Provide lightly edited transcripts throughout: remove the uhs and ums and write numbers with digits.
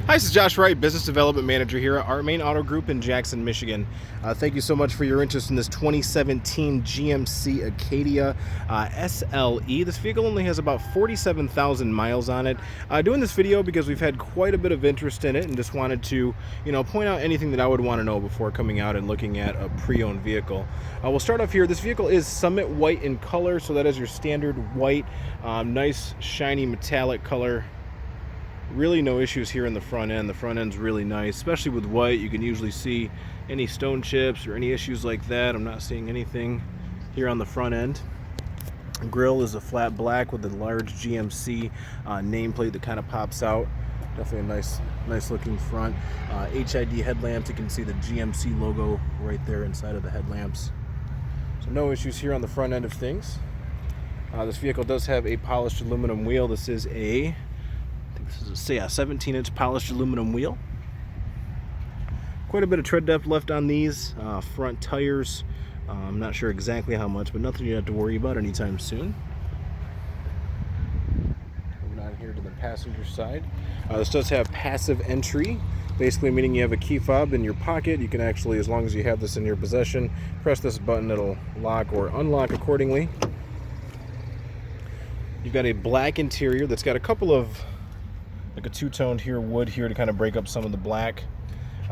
Hi, this is Josh Wright, Business Development Manager here at our Moehn Auto Group in Jackson, Michigan. Thank you so much for your interest in this 2017 GMC Acadia SLE. This vehicle only has about 47,000 miles on it. Doing this video because we've had quite a bit of interest in it and just wanted to, point out anything that I would want to know before coming out and looking at a pre-owned vehicle. We'll start off here. This vehicle is Summit White in color, so that is your standard white, nice shiny metallic color. Really no issues here in the front end. The front end's really nice, especially with white. You can usually see any stone chips or any issues like that. I'm not seeing anything here on the front end. Grille is a flat black with a large GMC nameplate that kind of pops out. Definitely a nice looking front. HID headlamps. You can see the GMC logo right there inside of the headlamps. So no issues here on the front end of things. This vehicle does have a polished aluminum wheel. This is a 17-inch polished aluminum wheel. Quite a bit of tread depth left on these front tires. I'm not sure exactly how much, but nothing you have to worry about anytime soon. Moving on here to the passenger side. This does have passive entry, basically meaning you have a key fob in your pocket. You can actually, as long as you have this in your possession, press this button, it'll lock or unlock accordingly. You've got a black interior that's got a couple of like a two-toned here wood here to kind of break up some of the black.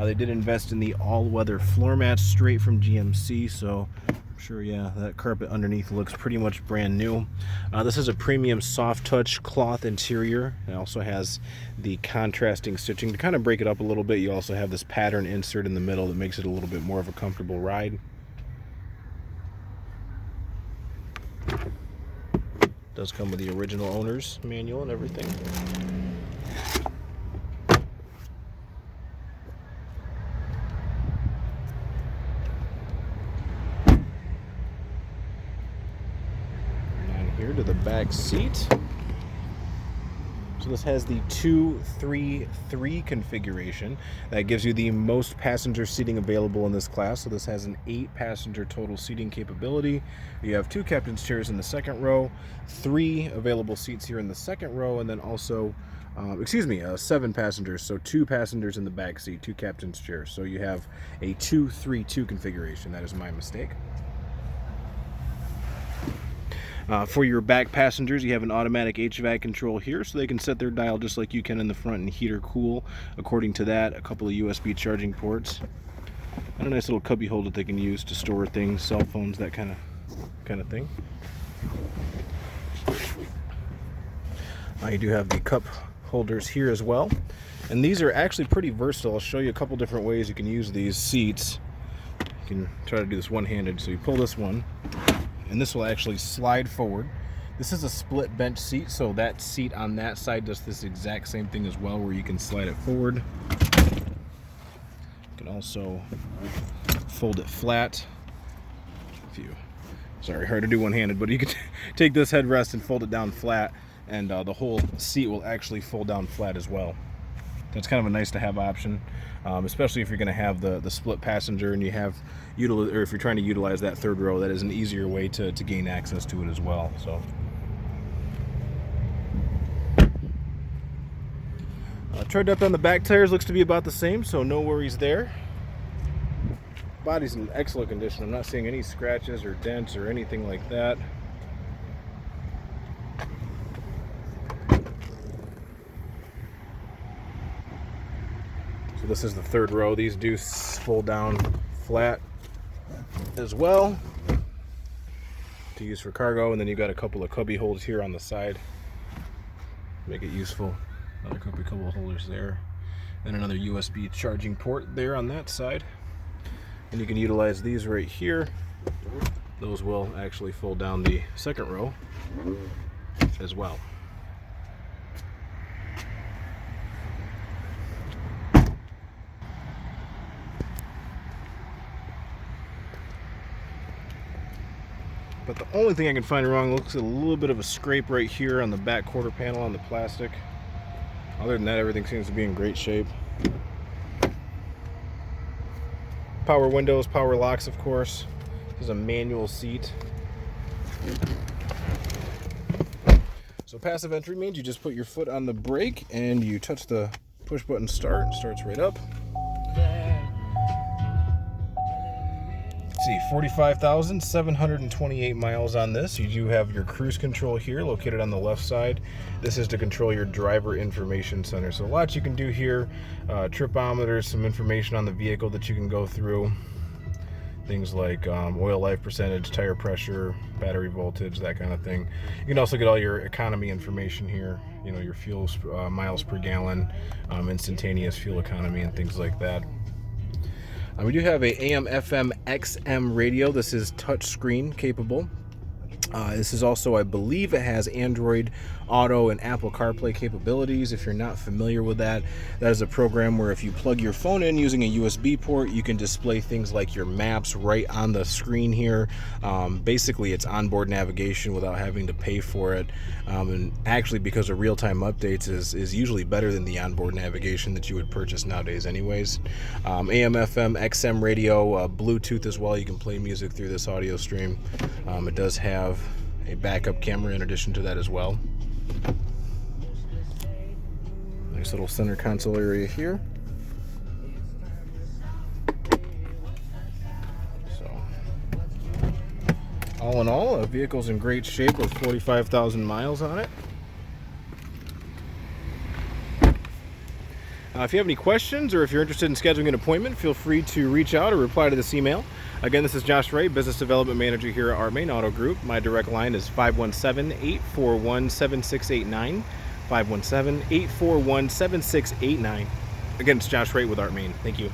They did invest in the all-weather floor mats straight from GMC, so I'm sure, yeah, that carpet underneath looks pretty much brand new. This is a premium soft touch cloth interior. It also has the contrasting stitching to kind of break it up a little bit. You also have this pattern insert in the middle that makes it a little bit more of a comfortable ride. Does come with the original owner's manual and everything. Here to the back seat. So this has the 2-3-3 configuration that gives you the most passenger seating available in this class. So this has an 8-passenger total seating capability. You have 2 captain's chairs in the second row, 3 available seats here in the second row, and then also 7 passengers, so 2 passengers in the back seat, 2 captain's chairs. So you have a 2-3-2 configuration. That is my mistake. For your back passengers, you have an automatic HVAC control here, so they can set their dial just like you can in the front and heat or cool according to that. A couple of USB charging ports, and a nice little cubby hole that they can use to store things, cell phones, that kind of thing. You do have the cup holders here as well, and these are actually pretty versatile. I'll show you a couple different ways you can use these seats. You can try to do this one-handed, so you pull this one, and this will actually slide forward. This is a split bench seat, so that seat on that side does this exact same thing as well, where you can slide it forward. You can also fold it flat. Hard to do one-handed, but you can take this headrest and fold it down flat, and the whole seat will actually fold down flat as well. That's kind of a nice to have option, especially if you're going to have the split passenger and you have or if you're trying to utilize that third row. That is an easier way to gain access to it as well. So tread depth on the back tires looks to be about the same, so no worries there. Body's in excellent condition. I'm not seeing any scratches or dents or anything like that. This is the third row. These do fold down flat as well to use for cargo, and then you've got a couple of cubby holes here on the side, make it useful. Another couple of holders there, and another USB charging port there on that side, and you can utilize these right here. Those will actually fold down the second row as well. But the only thing I can find wrong, looks a little bit of a scrape right here on the back quarter panel on the plastic. Other than that, everything seems to be in great shape. Power windows, power locks, of course. This is a manual seat. So passive entry means you just put your foot on the brake and you touch the Push button start, starts right up. Let's see, 45,728 miles on this. You do have your cruise control here located on the left side. This is to control your driver information center. So a lot you can do here. Tripometers, some information on the vehicle that you can go through. Things like oil life percentage, tire pressure, battery voltage, that kind of thing. You can also get all your economy information here. You know, your fuel miles per gallon, instantaneous fuel economy, and things like that. We do have a AM/FM XM radio. This is touchscreen capable. This is also, I believe it has Android Auto and Apple CarPlay capabilities. If you're not familiar with that, that is a program where if you plug your phone in using a USB port, you can display things like your maps right on the screen here. Basically, it's onboard navigation without having to pay for it. And actually, because of real-time updates is usually better than the onboard navigation that you would purchase nowadays anyways. AM/FM XM radio, Bluetooth as well. You can play music through this audio stream. It does have a backup camera in addition to that as well. Nice little center console area here. So, all in all, the vehicle's in great shape with 45,000 miles on it. If you have any questions or if you're interested in scheduling an appointment, feel free to reach out or reply to this email. Again, this is Josh Wright, Business Development Manager here at Moehn Auto Group. My direct line is 517-841-7689. 517-841-7689. Again, it's Josh Wright with Moehn. Thank you.